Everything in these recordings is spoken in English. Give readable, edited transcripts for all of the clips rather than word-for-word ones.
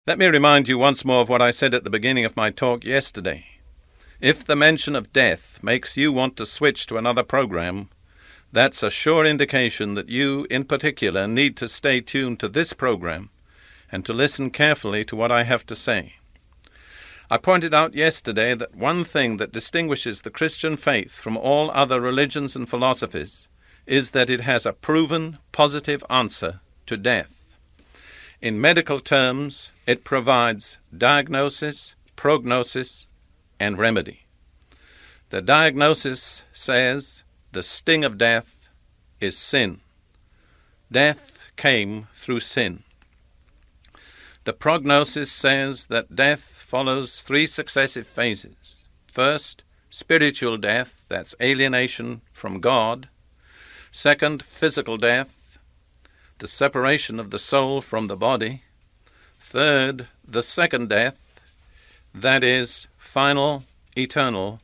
Let me remind you once more of what I said at the beginning of my talk yesterday. If the mention of death makes you want to switch to another program, that's a sure indication that you, in particular, need to stay tuned to this program and to listen carefully to what I have to say. I pointed out yesterday that one thing that distinguishes the Christian faith from all other religions and philosophies is that it has a proven, positive answer to death. In medical terms, it provides diagnosis, prognosis, and remedy. The diagnosis says the sting of death is sin. Death came through sin. The prognosis says that death follows three successive phases. First, spiritual death, that's alienation from God. Second, physical death, the separation of the soul from the body. Third, the second death, that is final, eternal,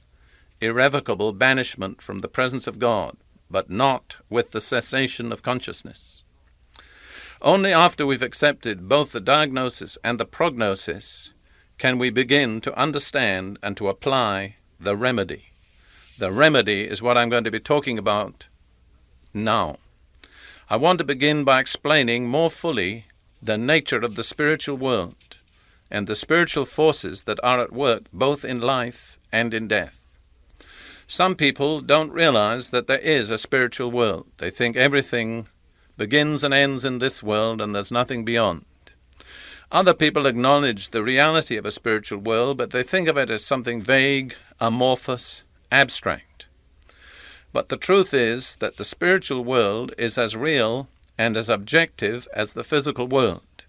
irrevocable banishment from the presence of God, but not with the cessation of consciousness. Only after we've accepted both the diagnosis and the prognosis can we begin to understand and to apply the remedy. The remedy is what I'm going to be talking about now. I want to begin by explaining more fully the nature of the spiritual world and the spiritual forces that are at work both in life and in death. Some people don't realize that there is a spiritual world. They think everything begins and ends in this world and there's nothing beyond. Other people acknowledge the reality of a spiritual world, but they think of it as something vague, amorphous, abstract. But the truth is that the spiritual world is as real and as objective as the physical world,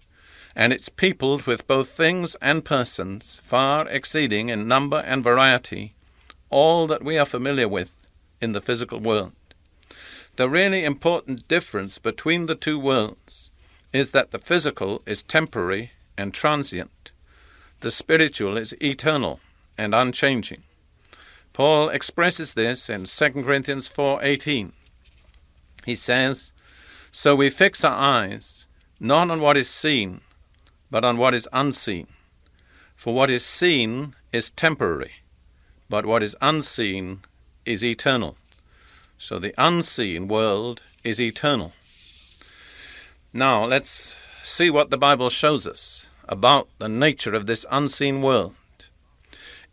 and it's peopled with both things and persons far exceeding in number and variety all that we are familiar with in the physical world. The really important difference between the two worlds is that the physical is temporary and transient. The spiritual is eternal and unchanging. Paul expresses this in 2 Corinthians 4:18. He says, "So we fix our eyes not on what is seen, but on what is unseen. For what is seen is temporary, but what is unseen is eternal." So the unseen world is eternal. Now let's see what the Bible shows us about the nature of this unseen world.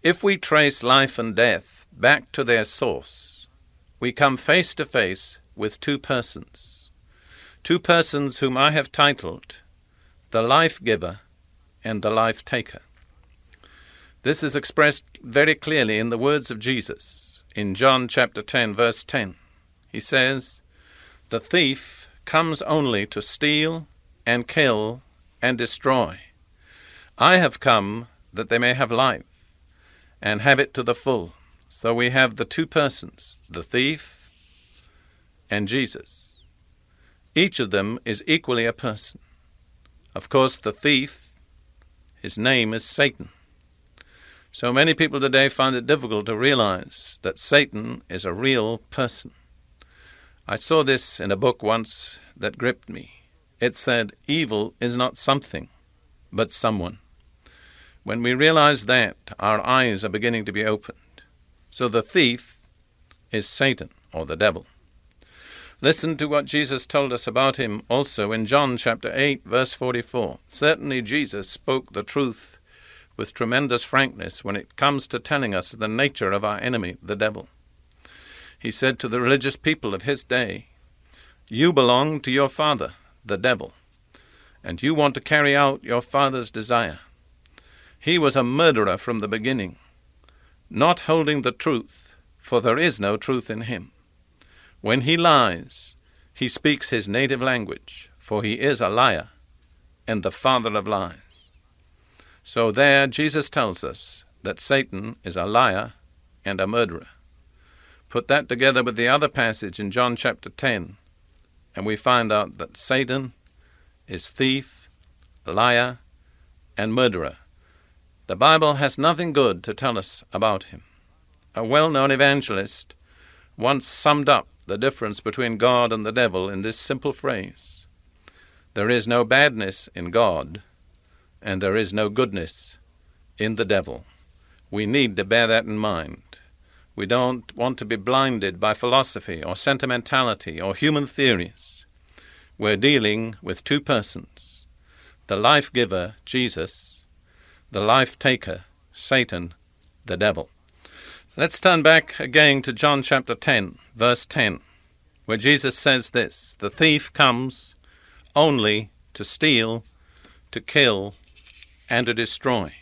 If we trace life and death back to their source, we come face to face with two persons whom I have titled the life giver and the life taker. This is expressed very clearly in the words of Jesus in John chapter 10, verse 10. He says, "The thief comes only to steal and kill and destroy. I have come that they may have life and have it to the full." So we have the two persons, the thief and Jesus. Each of them is equally a person. Of course, the thief, his name is Satan. So many people today find it difficult to realize that Satan is a real person. I saw this in a book once that gripped me. It said, "Evil is not something, but someone." When we realize that, our eyes are beginning to be opened. So the thief is Satan, or the devil. Listen to what Jesus told us about him also in John chapter 8, verse 44. Certainly Jesus spoke the truth with tremendous frankness when it comes to telling us the nature of our enemy, the devil. He said to the religious people of his day, "You belong to your father, the devil, and you want to carry out your father's desire. He was a murderer from the beginning, not holding the truth, for there is no truth in him. When he lies, he speaks his native language, for he is a liar and the father of lies." So there Jesus tells us that Satan is a liar and a murderer. Put that together with the other passage in John chapter 10, and we find out that Satan is thief, liar, and murderer. The Bible has nothing good to tell us about him. A well-known evangelist once summed up the difference between God and the devil in this simple phrase: "There is no badness in God, and there is no goodness in the devil. We need to bear that in mind. We don't want to be blinded by philosophy or sentimentality or human theories. We're dealing with two persons, the life giver, Jesus, the life taker, Satan, the devil. Let's turn back again to John chapter 10, verse 10, where Jesus says this, "The thief comes only to steal, to kill, and to destroy."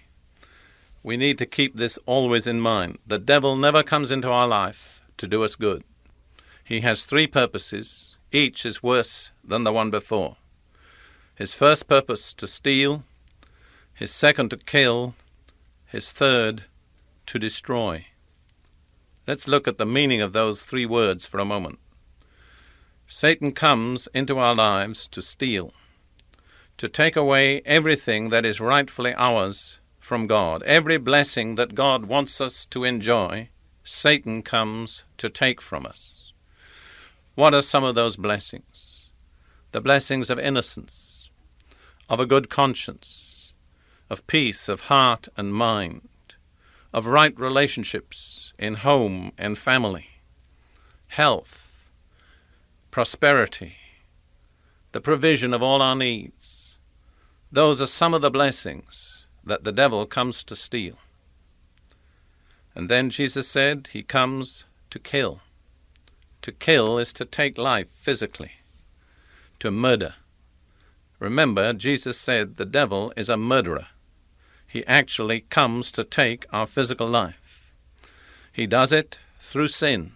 We need to keep this always in mind. The devil never comes into our life to do us good. He has three purposes. Each is worse than the one before. His first purpose, to steal. His second, to kill. His third, to destroy. Let's look at the meaning of those three words for a moment. Satan comes into our lives to steal, to take away everything that is rightfully ours from God. Every blessing that God wants us to enjoy, Satan comes to take from us. What are some of those blessings? The blessings of innocence, of a good conscience, of peace of heart and mind, of right relationships in home and family, health, prosperity, the provision of all our needs. Those are some of the blessings that the devil comes to steal. And then Jesus said he comes to kill. To kill is to take life physically, to murder. Remember, Jesus said the devil is a murderer. He actually comes to take our physical life. He does it through sin,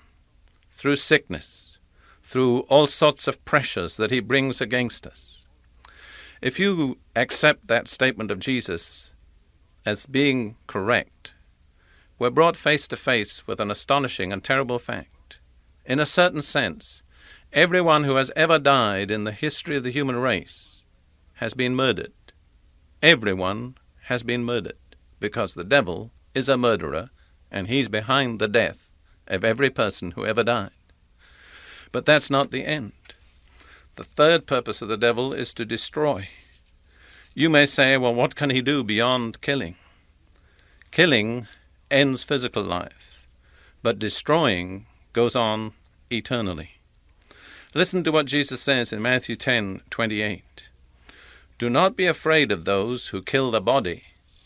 through sickness, through all sorts of pressures that he brings against us. If you accept that statement of Jesus as being correct, we're brought face to face with an astonishing and terrible fact. In a certain sense, everyone who has ever died in the history of the human race has been murdered. Everyone has been murdered because the devil is a murderer and he's behind the death of every person who ever died. But that's not the end. The third purpose of the devil is to destroy. You may say, well, what can he do beyond killing? Killing ends physical life, but destroying goes on eternally. Listen to what Jesus says in Matthew 10:28. "Do not be afraid of those who kill the body,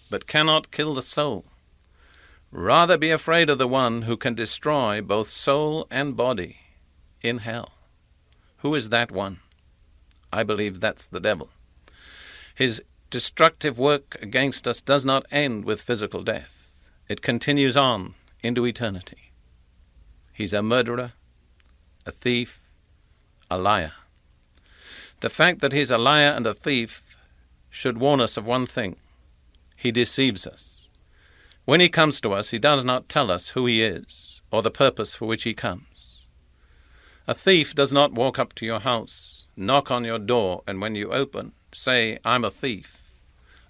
but cannot kill the soul. Rather be afraid of the one who can destroy both soul and body in hell." Who is that one? I believe that's the devil. His destructive work against us does not end with physical death. It continues on into eternity. He's a murderer, a thief, a liar. The fact that he's a liar and a thief should warn us of one thing. He deceives us. When he comes to us, he does not tell us who he is or the purpose for which he comes. A thief does not walk up to your house, knock on your door, and when you open, say, "I'm a thief.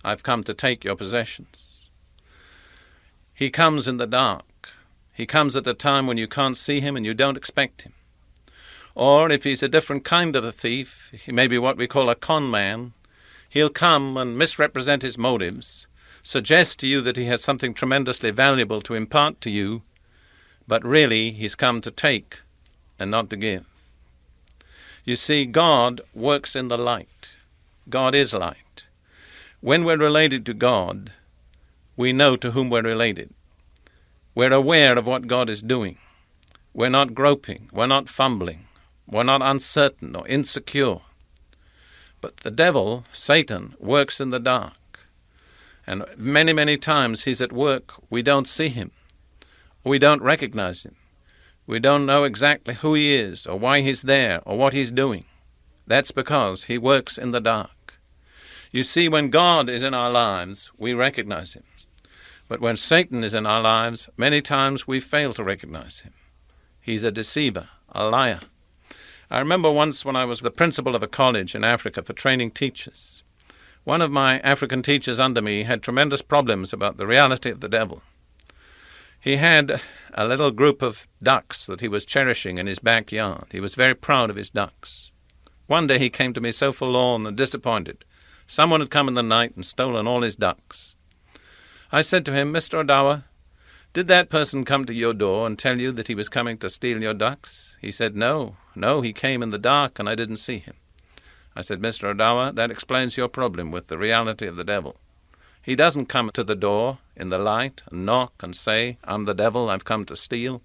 I've come to take your possessions." He comes in the dark. He comes at a time when you can't see him and you don't expect him. Or if he's a different kind of a thief, he may be what we call a con man, he'll come and misrepresent his motives, suggest to you that he has something tremendously valuable to impart to you, but really he's come to take and not to give. You see, God works in the light. God is light. When we're related to God, we know to whom we're related. We're aware of what God is doing. We're not groping. We're not fumbling. We're not uncertain or insecure. But the devil, Satan, works in the dark. And many, many times he's at work. We don't see him. We don't recognize him. We don't know exactly who he is or why he's there or what he's doing. That's because he works in the dark. You see, when God is in our lives, we recognize him. But when Satan is in our lives, many times we fail to recognize him. He's a deceiver, a liar. I remember once when I was the principal of a college in Africa for training teachers. One of my African teachers under me had tremendous problems about the reality of the devil. He had a little group of ducks that he was cherishing in his backyard. He was very proud of his ducks. One day he came to me so forlorn and disappointed, Someone had come in the night and stolen all his ducks. I said to him, "Mr. Odawa, did that person come to your door and tell you that he was coming to steal your ducks?" He said, No, he came in the dark and I didn't see him. I said, "Mr. Odawa, that explains your problem with the reality of the devil. He doesn't come to the door in the light and knock and say, 'I'm the devil, I've come to steal.'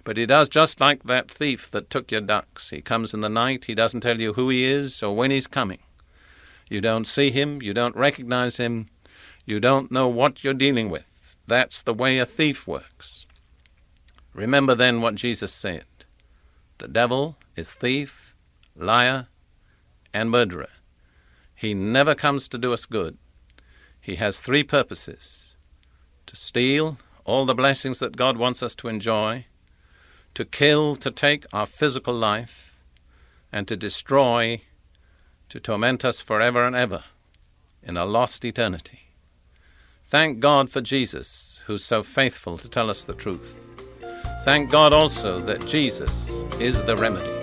But he does just like that thief that took your ducks. He comes in the night, he doesn't tell you who he is or when he's coming. You don't see him, you don't recognize him, you don't know what you're dealing with. That's the way a thief works." Remember then what Jesus said. The devil is thief, liar, and murderer. He never comes to do us good. He has three purposes: to steal all the blessings that God wants us to enjoy, to kill, to take our physical life, and to destroy, to torment us forever and ever in a lost eternity. Thank God for Jesus, who's so faithful to tell us the truth. Thank God also that Jesus is the remedy.